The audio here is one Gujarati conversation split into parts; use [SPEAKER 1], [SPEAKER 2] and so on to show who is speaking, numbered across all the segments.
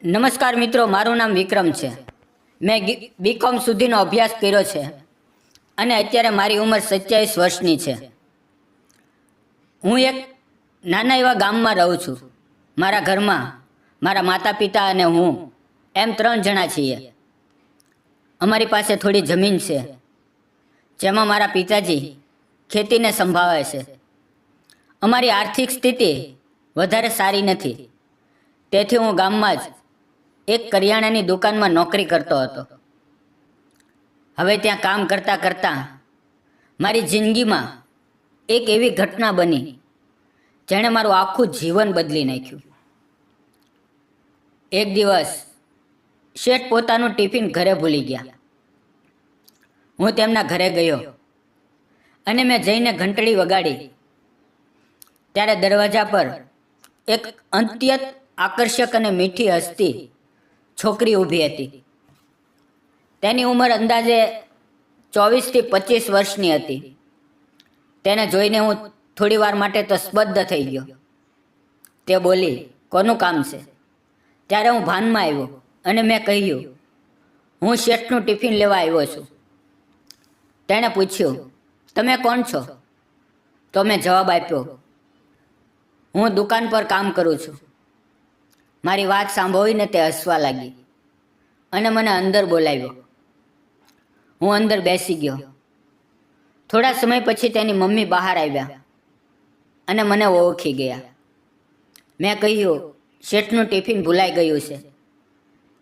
[SPEAKER 1] નમસ્કાર મિત્રો, મારું નામ વિક્રમ છે. મેં બીકોમ સુધીનો અભ્યાસ કર્યો છે અને અત્યારે મારી ઉંમર 27 વર્ષની છે. હું એક નાના એવા ગામમાં રહું છું. મારા ઘરમાં મારા માતા પિતા અને હું એમ 3 જણા છીએ. અમારી પાસે થોડી જમીન છે જેમાં મારા પિતાજી ખેતીને સંભાળે છે. અમારી આર્થિક સ્થિતિ વધારે સારી નથી, તેથી હું ગામમાં જ એક કરિયાણાની દુકાનમાં નોકરી કરતો હતો. હવે ત્યાં કામ કરતાં કરતાં મારી જિંદગીમાં એક એવી ઘટના બની જેણે મારું આખું જીવન બદલી નાખ્યું. એક દિવસ શેઠ પોતાનું ટિફિન ઘરે ભૂલી ગયા. હું તેમના ઘરે ગયો અને મેં જઈને ઘંટડી વગાડી ત્યારે દરવાજા પર એક અત્યંત આકર્ષક અને મીઠી હસતી છોકરી ઊભી હતી. તેની ઉંમર અંદાજે 24 થી 25 વર્ષની હતી. તેને જોઈને હું થોડી વાર માટે તો સ્તબ્ધ થઈ ગયો. તે બોલી, "કોનું કામ છે?" ત્યારે હું ભાનમાં આવ્યો અને મેં કહ્યું, "હું શેઠનું ટિફિન લેવા આવ્યો છું." તેણે પૂછ્યું, "તમે કોણ છો?" તો મેં જવાબ આપ્યો, "હું દુકાન પર કામ કરું છું." મારી વાત સાંભળીને તે હસવા લાગી અને મને અંદર બોલાવ્યો. હું અંદર બેસી ગયો. થોડા સમય પછી તેની મમ્મી બહાર આવ્યા અને મને ઓળખી ગયા. મેં કહ્યું, "શેઠનું ટિફિન ભૂલાઈ ગયું છે."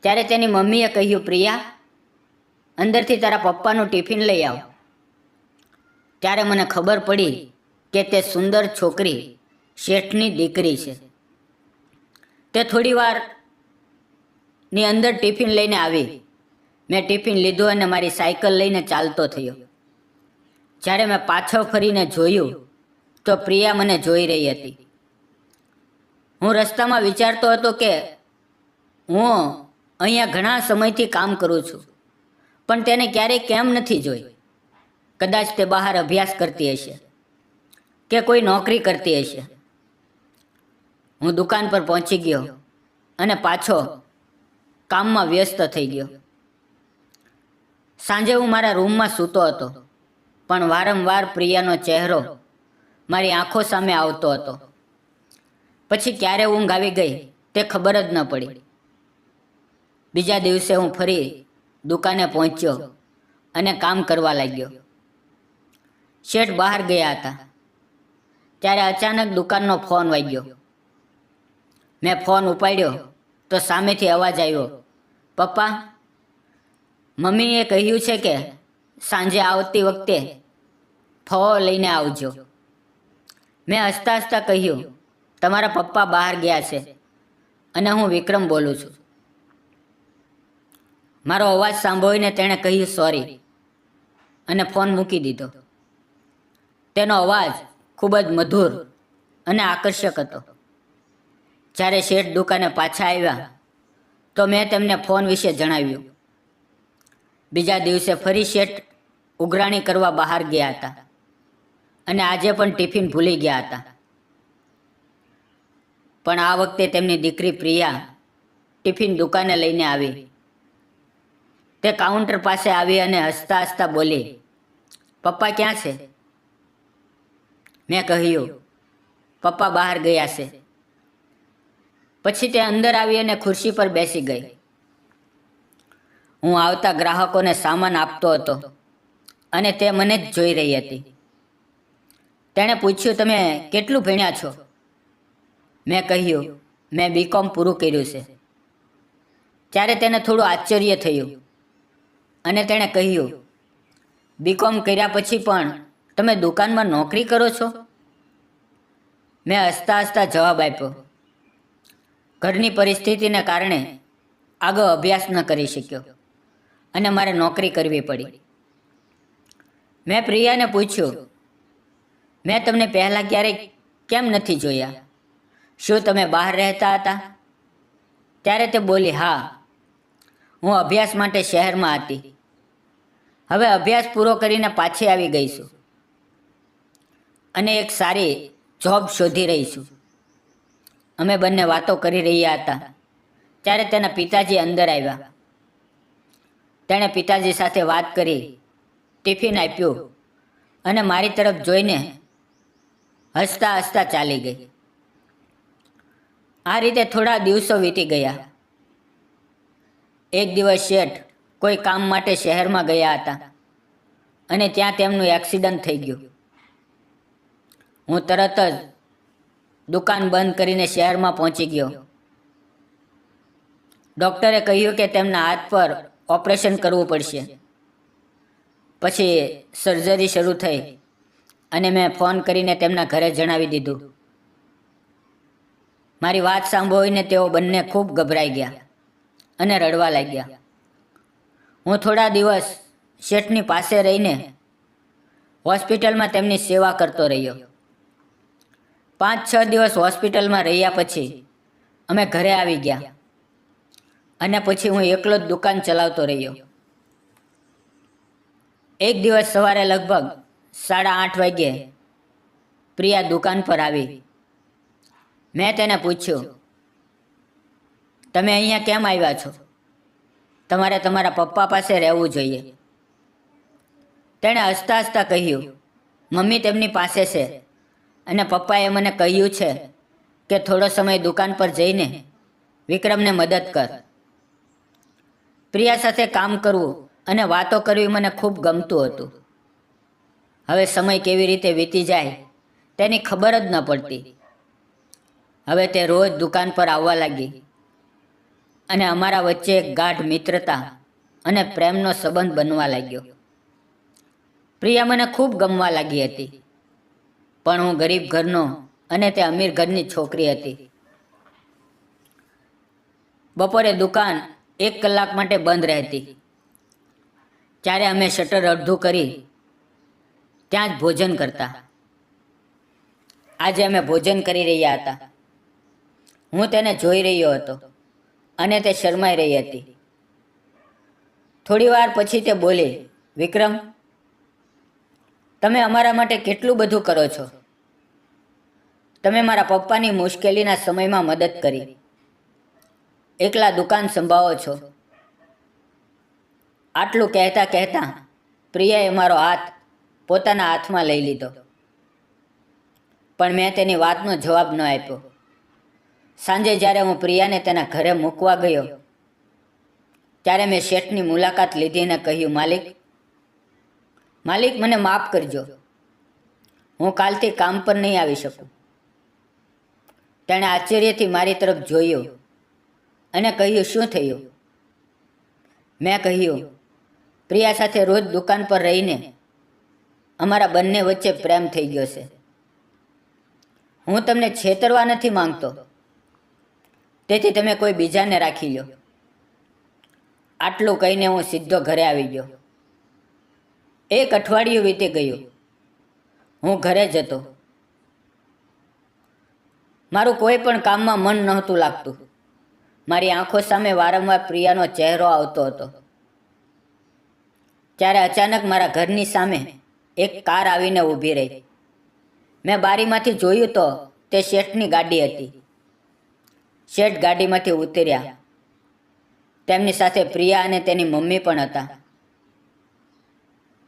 [SPEAKER 1] ત્યારે તેની મમ્મીએ કહ્યું, "પ્રિયા, અંદરથી તારા પપ્પાનું ટિફિન લઈ આવ." ત્યારે મને ખબર પડી કે તે સુંદર છોકરી શેઠની દીકરી છે. તે થોડી વારની અંદર ટિફિન લઈને આવી. મેં ટિફિન લીધું અને મારી સાયકલ લઈને ચાલતો થયો. જ્યારે મેં પાછળ ફરીને જોયું તો પ્રિયા મને જોઈ રહી હતી. હું રસ્તામાં વિચારતો હતો કે હું અહીંયા ઘણા સમયથી કામ કરું છું, પણ તેને ક્યારેય કેમ નથી જોઈ. કદાચ તે બહાર અભ્યાસ કરતી હશે કે કોઈ નોકરી કરતી હશે. હું દુકાન પર પહોંચી ગયો અને પાછો કામમાં વ્યસ્ત થઈ ગયો. સાંજે હું મારા રૂમમાં સૂતો હતો, પણ વારંવાર પ્રિયાનો ચહેરો મારી આંખો સામે આવતો હતો. પછી ક્યારે ઊંઘ આવી ગઈ તે ખબર જ ન પડી. બીજા દિવસે હું ફરી દુકાને પહોંચ્યો અને કામ કરવા લાગ્યો. શેઠ બહાર ગયા હતા ત્યારે અચાનક દુકાનનો ફોન વાગ્યો. મેં ફોન ઉપાડ્યો તો સામેથી અવાજ આવ્યો, "પપ્પા, મમ્મીએ કહ્યું છે કે સાંજે આવતી વખતે ફળો લઈને આવજો." મેં હસતા હસતા કહ્યું, "તમારા પપ્પા બહાર ગયા છે અને હું વિક્રમ બોલું છું." મારો અવાજ સાંભળીને તેણે કહ્યું, "સોરી," અને ફોન મૂકી દીધો. તેનો અવાજ ખૂબ જ મધુર અને આકર્ષક હતો. જ્યારે શેઠ દુકાને પાછા આવ્યા તો મેં તેમને ફોન વિશે જણાવ્યું. બીજા દિવસે ફરી શેઠ ઉઘરાણી કરવા બહાર ગયા હતા અને આજે પણ ટિફિન ભૂલી ગયા હતા. પણ આ વખતે તેમની દીકરી પ્રિયા ટિફિન દુકાને લઈને આવી. તે કાઉન્ટર પાસે આવી અને હસતા હસતા બોલી, "પપ્પા ક્યાં છે?" મેં કહ્યું, "પપ્પા બહાર ગયા છે." પછી તે અંદર આવી અને ખુરશી પર બેસી ગઈ. હું આવતા ગ્રાહકોને સામાન આપતો હતો અને તે મને જ જોઈ રહી હતી. તેણે પૂછ્યું, "તમે કેટલું ભણ્યા છો?" મેં કહ્યું, "મેં બીકોમ પૂરું કર્યું છે." ત્યારે તેને થોડું આશ્ચર્ય થયું અને તેણે કહ્યું, "બીકોમ કર્યા પછી પણ તમે દુકાનમાં નોકરી કરો છો?" મેં હસતા હસતા જવાબ આપ્યો, "ઘરની પરિસ્થિતિને કારણે આગળ અભ્યાસ ન કરી શક્યો અને મારે નોકરી કરવી પડી." મેં પ્રિયાને પૂછ્યું, "મેં તમને પહેલાં ક્યારેય કેમ નથી જોયા? શું તમે બહાર રહેતા હતા?" ત્યારે તે બોલી, "હા, હું અભ્યાસ માટે શહેરમાં હતી. હવે અભ્યાસ પૂરો કરીને પાછી આવી ગઈ છું અને એક સારી જોબ શોધી રહી છું." અમે બંને વાતો કરી રહ્યા હતા ત્યારે તેના પિતાજી અંદર આવ્યા. તેણે પિતાજી સાથે વાત કરી, ટિફિન આપ્યું અને મારી તરફ જોઈને હસતા હસતા ચાલી ગઈ. આ રીતે થોડા દિવસો વીતી ગયા. એક દિવસ શેઠ કોઈ કામ માટે શહેરમાં ગયા હતા અને ત્યાં તેમનું એક્સિડન્ટ થઈ ગયું. હું તરત જ દુકાન બંધ કરીને શહેરમાં પહોંચી ગયો. ડૉક્ટરે કહ્યું કે તેમના હાથ પર ઓપરેશન કરવું પડશે. પછી સર્જરી શરૂ થઈ અને મેં ફોન કરીને તેમના ઘરે જણાવી દીધું. મારી વાત સાંભળીને તેઓ બંને ખૂબ ગભરાઈ ગયા અને રડવા લાગ્યા. હું થોડા દિવસ શેઠની પાસે રહીને હોસ્પિટલમાં તેમની સેવા કરતો રહ્યો. 5-6 દિવસ હોસ્પિટલમાં રહ્યા પછી અમે ઘરે આવી ગયા અને પછી હું એકલો જ દુકાન ચલાવતો રહ્યો. એક દિવસ સવારે લગભગ 8:30 વાગ્યે પ્રિયા દુકાન પર આવી. મેં તેને પૂછ્યું, તમે અહીંયા કેમ આવ્યા છો? તમારે તમારા પપ્પા પાસે રહેવું જોઈએ. તેણે હસતા હસતા કહ્યું, મમ્મી તેમની પાસે છે અને પપ્પાએ મને કહ્યું છે કે થોડો સમય દુકાન પર જઈને વિક્રમને મદદ કર. પ્રિયા સાથે કામ કરવું અને વાતો કરવી મને ખૂબ ગમતું હતું. હવે સમય કેવી રીતે વીતી જાય તેની ખબર જ ન પડતી. હવે તે રોજ દુકાન પર આવવા લાગી અને અમારા વચ્ચે એક ગાઢ મિત્રતા અને પ્રેમનો સંબંધ બનવા લાગ્યો. પ્રિયા મને ખૂબ ગમવા લાગી હતી, પણ હું ગરીબ ઘરનો અને તે અમીર ઘરની છોકરી હતી. બપોરે દુકાન 1 કલાક માટે બંધ રહેતી. ત્યારે અમે શટર અડધું કરી ત્યાં જ ભોજન કરતા. આજે અમે ભોજન કરી રહ્યા હતા. હું તેને જોઈ રહ્યો હતો અને તે શરમાઈ રહી હતી. થોડી વાર પછી તે બોલી, વિક્રમ, તમે અમારા માટે કેટલું બધું કરો છો. તમે મારા પપ્પાની મુશ્કેલીના સમયમાં મદદ કરી. એકલા દુકાન સંભાળો છો. આટલું કહેતા કહેતા પ્રિયાએ મારો હાથ પોતાના હાથમાં લઈ લીધો, પણ મેં તેની વાતનો જવાબ ન આપ્યો. સાંજે જ્યારે હું પ્રિયાને તેના ઘરે મૂકવા ગયો ત્યારે મેં શેઠની મુલાકાત લીધીને કહ્યું, માલિક, મને માફ કરજો. હું કાલથી કામ પર નહીં આવી શકું. તેણે આશ્ચર્યથી મારી તરફ જોયું અને કહ્યું, શું થયું? મેં કહ્યું, પ્રિયા સાથે રોજ દુકાન પર રહીને અમારા બંને વચ્ચે પ્રેમ થઈ ગયો છે. હું તમને છેતરવા નથી માંગતો, તેથી તમે કોઈ બીજાને રાખી લો. આટલું કહીને હું સીધો ઘરે આવી ગયો. 1 અઠવાડિયું વીતી ગયું. હું ઘરે જ હતો. મારું કોઈ પણ કામમાં મન નહોતું લાગતું. મારી આંખો સામે વારંવાર પ્રિયાનો ચહેરો આવતો હતો. ત્યારે અચાનક મારા ઘરની સામે એક કાર આવીને ઊભી રહી. મેં બારીમાંથી જોયું તો તે શેઠની ગાડી હતી. શેઠ ગાડીમાંથી ઉતર્યા. તેમની સાથે પ્રિયા અને તેની મમ્મી પણ હતા.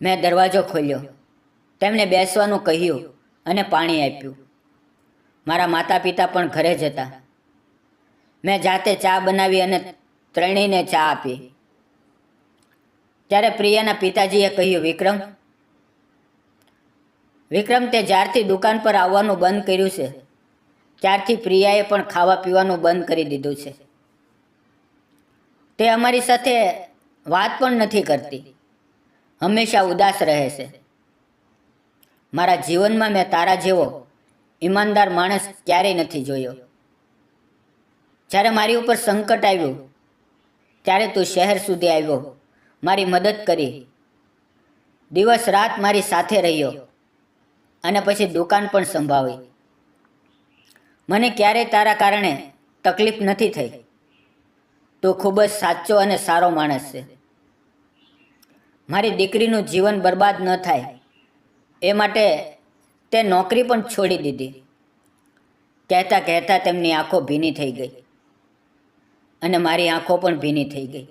[SPEAKER 1] મેં દરવાજો ખોલ્યો, તેમને બેસવાનું કહ્યું અને પાણી આપ્યું. મારા માતા પિતા પણ ઘરે જ હતા. મેં જાતે ચા બનાવી અને ત્રણેયને ચા આપી. ત્યારે પ્રિયાના પિતાજીએ કહ્યું, વિક્રમ, તે જ્યારથી દુકાન પર આવવાનું બંધ કર્યું છે ત્યારથી પ્રિયાએ પણ ખાવા પીવાનું બંધ કરી દીધું છે. તે અમારી સાથે વાત પણ નથી કરતી. હંમેશા ઉદાસ રહે છે. મારા જીવનમાં મેં તારા જેવો ઈમાનદાર માણસ ક્યારેય નથી જોયો. જ્યારે મારી ઉપર સંકટ આવ્યું ત્યારે તું શહેર સુધી આવ્યો, મારી મદદ કરી, દિવસ રાત મારી સાથે રહ્યો અને પછી દુકાન પણ સંભાળી. મને ક્યારેય તારા કારણે તકલીફ નથી થઈ. તું ખૂબ જ સાચો અને સારો માણસ છે. મારી દીકરીનું જીવન બરબાદ ન થાય એ માટે તે નોકરી પણ છોડી દીધી. કહેતા કહેતા તેમની આંખો ભીની થઈ ગઈ. અને મારી આંખો પણ ભીની થઈ ગઈ.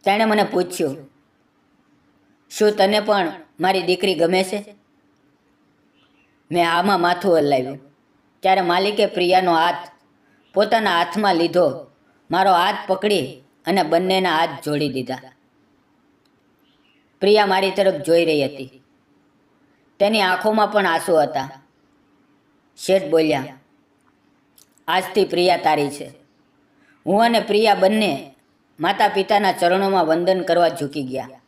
[SPEAKER 1] તેણે મને પૂછ્યું, શું તને પણ મારી દીકરી ગમે છે? મેં આમાં માથું હલાવ્યું. ત્યારે માલિકે પ્રિયાનો હાથ પોતાના હાથમાં લીધો, મારો હાથ પકડી અને બંનેના હાથ જોડી દીધા. પ્રિયા મારી તરફ જોઈ રહી હતી. તેની આંખોમાં પણ આંસુ હતા. શેઠ બોલ્યા, આજથી પ્રિયા તારી છે. હું અને પ્રિયા બંને માતા પિતાના ચરણોમાં વંદન કરવા ઝૂકી ગયા.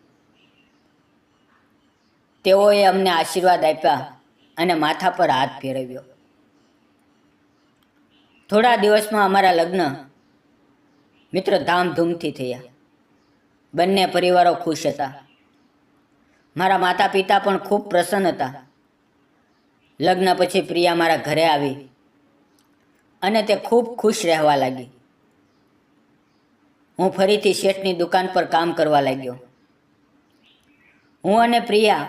[SPEAKER 1] તેઓએ અમને આશીર્વાદ આપ્યા અને માથા પર હાથ ફેરવ્યો. થોડા દિવસમાં અમારા લગ્ન મિત્રો ધામધૂમથી થયા. બંને પરિવારો ખુશ હતા. મારા માતા પિતા પણ ખૂબ પ્રસન્ન હતા. લગ્ન પછી પ્રિયા મારા ઘરે આવી અને તે ખૂબ ખુશ રહેવા લાગી. હું ફરીથી શેઠની દુકાન પર કામ કરવા લાગ્યો. હું અને પ્રિયા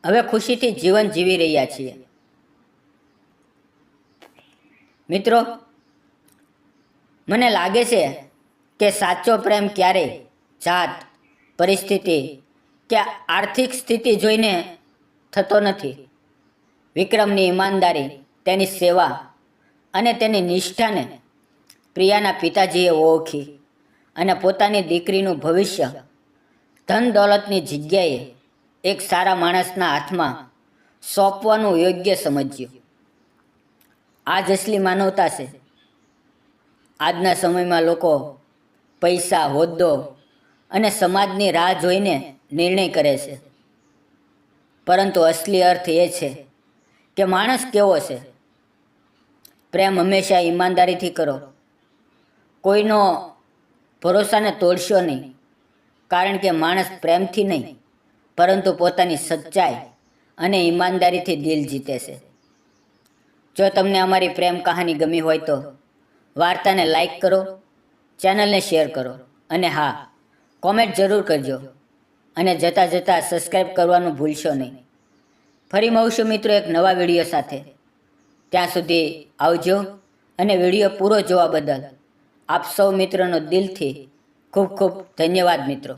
[SPEAKER 1] હવે ખુશીથી જીવન જીવી રહ્યા છીએ. મિત્રો, મને લાગે છે કે સાચો પ્રેમ ક્યારેય જાત, પરિસ્થિતિ કે આર્થિક સ્થિતિ જોઈને થતો નથી. વિક્રમની ઈમાનદારી, તેની સેવા અને તેની નિષ્ઠાને પ્રિયાના પિતાજીએ ઓળખી અને પોતાની દીકરીનું ભવિષ્ય ધન દોલતની જગ્યાએ એક સારા માણસના હાથમાં સોંપવાનું યોગ્ય સમજ્યું. આ જ અસલી માનવતા છે. આજના સમયમાં લોકો પૈસા, હોદ્દો અને સમાજની રાહ જોઈને નિર્ણય કરે છે, પરંતુ અસલી અર્થ એ છે કે માણસ કેવો છે. પ્રેમ હંમેશા ઈમાનદારીથી કરો. કોઈનો ભરોસાને તોડશો નહીં, કારણ કે માણસ પ્રેમથી નહીં પરંતુ પોતાની સચ્ચાઈ અને ઈમાનદારીથી દિલ જીતે છે. જો તમને અમારી પ્રેમ કહાની ગમી હોય તો વાર્તાને લાઈક કરો, ચેનલને શેર કરો અને હા, કોમેન્ટ જરૂર કરજો અને જતાં જતાં સબસ્ક્રાઈબ કરવાનું ભૂલશો નહીં. ફરી મળશું મિત્રો એક નવા વિડીયો સાથે. ત્યાં સુધી આવજો અને વિડીયો પૂરો જોવા બદલ આપ સૌ મિત્રોનો દિલથી ખૂબ ખૂબ ધન્યવાદ મિત્રો.